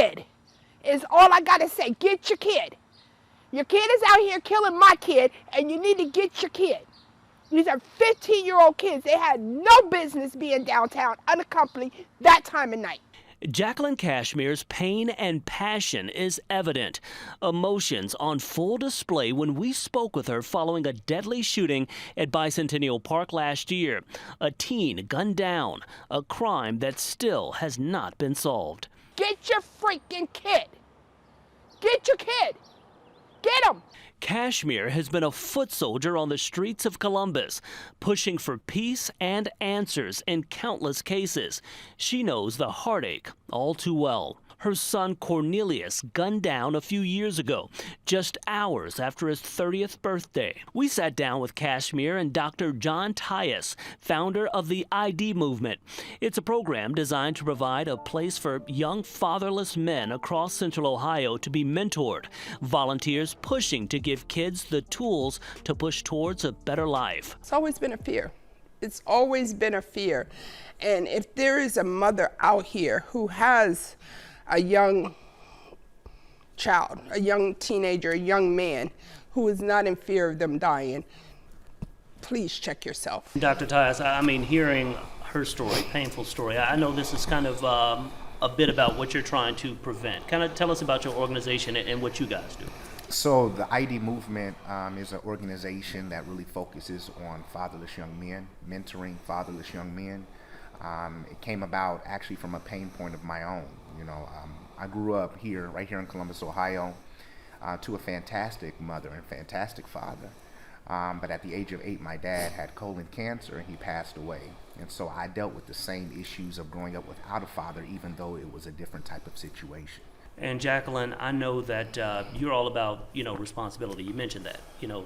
kid is all I gotta say. Get your kid. Your kid is out here killing my kid, and you need to get your kid. These are 15-year-old kids. They had no business being downtown unaccompanied that time of night. Jacqueline Casimire's pain and passion is evident. Emotions on full display when we spoke with her following a deadly shooting at Bicentennial Park last year. A teen gunned down, a crime that still has not been solved. Get your freaking kid. Get your kid. Get him. Casimire has been a foot soldier on the streets of Columbus, pushing for peace and answers in countless cases. She knows the heartache all too well. Her son Cornelius gunned down a few years ago, just hours after his 30th birthday. We sat down with Casimire and Dr. John Tyus, founder of the ID Movement. It's a program designed to provide a place for young fatherless men across Central Ohio to be mentored, volunteers pushing to give kids the tools to push towards a better life. It's always been a fear. It's always been a fear. And if there is a mother out here who has a young child, a young teenager, a young man who is not in fear of them dying, please check yourself. Dr. Tyus, I mean, hearing her story, painful story, I know this is kind of a bit about what you're trying to prevent. Kind of tell us about your organization and what you guys do. So the ID Movement is an organization that really focuses on fatherless young men, mentoring fatherless young men. It came about actually from a pain point of my own. I grew up here, right here in Columbus, Ohio, to a fantastic mother and fantastic father. But at the age of 8, my dad had colon cancer and he passed away. And so I dealt with the same issues of growing up without a father, even though it was a different type of situation. And Jacqueline, I know that you're all about, responsibility. You mentioned that,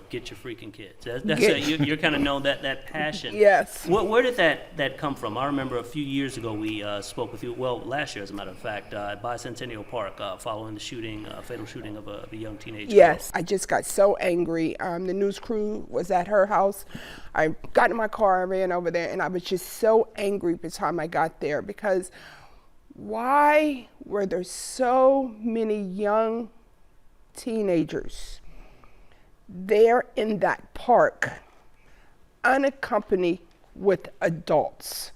get your freaking kids. You're kind of known that passion. Yes. Where did that come from? I remember a few years ago we spoke with you, well, last year as a matter of fact, at Bicentennial Park following the shooting, fatal shooting of a young teenager. Yes, I just got so angry. The news crew was at her house. I got in my car, I ran over there, and I was just so angry by the time I got there because why were there so many young teenagers there in that park, unaccompanied with adults,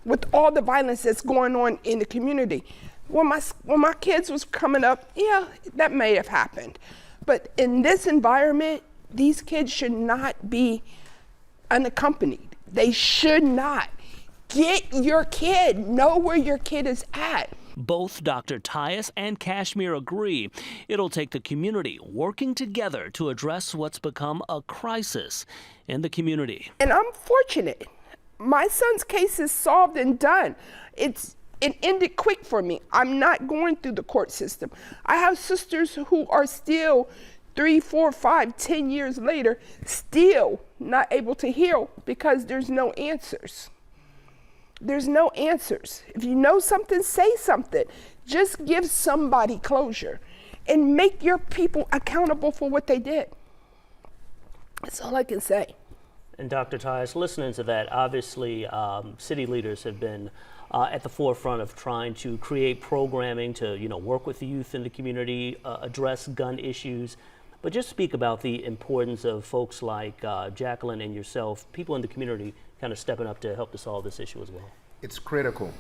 with all the violence that's going on in the community? When my kids was coming up, yeah, that may have happened. But in this environment, these kids should not be unaccompanied. They should not. Get your kid. Know where your kid is at. Both Dr. Tyus and Casimire agree it'll take the community working together to address what's become a crisis in the community. And I'm fortunate. My son's case is solved and done. It ended quick for me. I'm not going through the court system. I have sisters who are still 3, 4, 5, 10 years later, still not able to heal because there's no answers. There's no answers. If you know something, say something. Just give somebody closure and make your people accountable for what they did. That's all I can say. And Dr. Tyus, listening to that, obviously city leaders have been at the forefront of trying to create programming to, work with the youth in the community, address gun issues. But just speak about the importance of folks like Jacqueline and yourself, people in the community kind of stepping up to help to solve this issue as well. It's critical,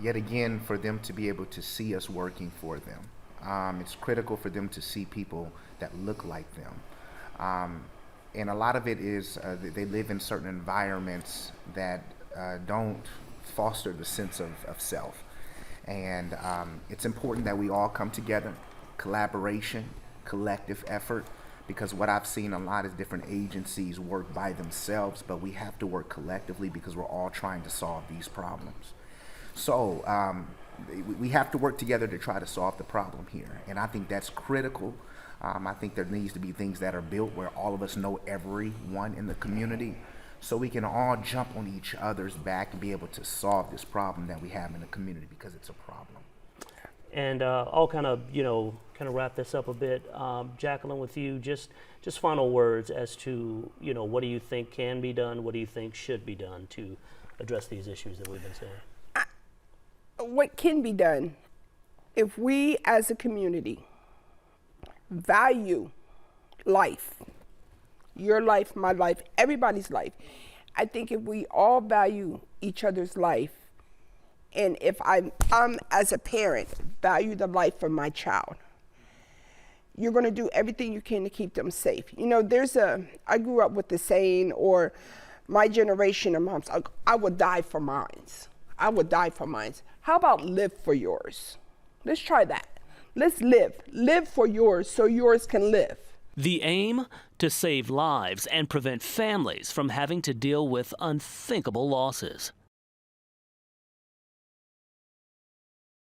yet again, for them to be able to see us working for them. It's critical for them to see people that look like them. And a lot of it is they live in certain environments that don't foster the sense of self. And it's important that we all come together, collaboration, collective effort, because what I've seen a lot is different agencies work by themselves, but we have to work collectively because we're all trying to solve these problems. So we have to work together to try to solve the problem here, and I think that's critical. I think there needs to be things that are built where all of us know everyone in the community, so we can all jump on each other's back and be able to solve this problem that we have in the community, because it's a problem. And I'll kind of wrap this up a bit. Jacqueline, with you, just final words as to, what do you think can be done? What do you think should be done to address these issues that we've been saying? What can be done? If we as a community value life, your life, my life, everybody's life, I think if we all value each other's life, and if I'm as a parent, value the life of my child, you're going to do everything you can to keep them safe. You know, I grew up with the saying, or my generation of moms, I would die for mine. I would die for mine. How about live for yours? Let's try that. Let's live for yours so yours can live. The aim? To save lives and prevent families from having to deal with unthinkable losses.